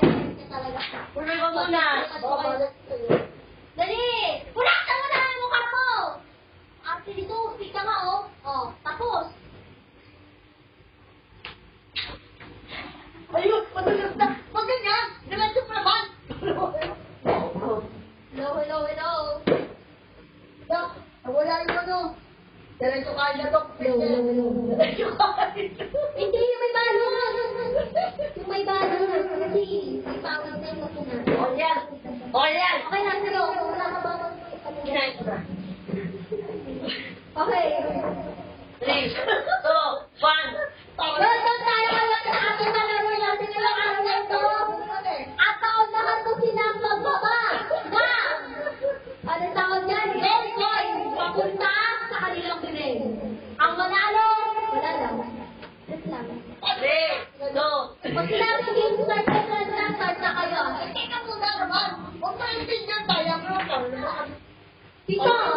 meron ka talaga. Punan ko muna. Dali! Punasan mo na ang mukha mo! Ate dito, tika nga, oh. Oh, tapos. Ayun, madalas na. Huwag ganyan. Diretso pa naman. Hello. Dok, wala yung ano. Diretso ka na, Dok. Hello. Diretso ka na. Hindi, yung may balo. Yung may balo. Kasi, may pawag na yung makina. O yan. Okay lang, pero wala ka ba? Kinain ko na. Okay. 3, 2, 1. Doon tayo ngayon sa ating kalaro natin ngayong araw na ito. At taon lahat ko sinang baba. Ano tawag yan? Gold coin. Papunta sa kanilang bibig. Ang manalo, wala lang. Just lang. 3, 2. Pag sinabi game start na kayo. Teka muna naman. Huwag tayo tingnan tayo. Tito!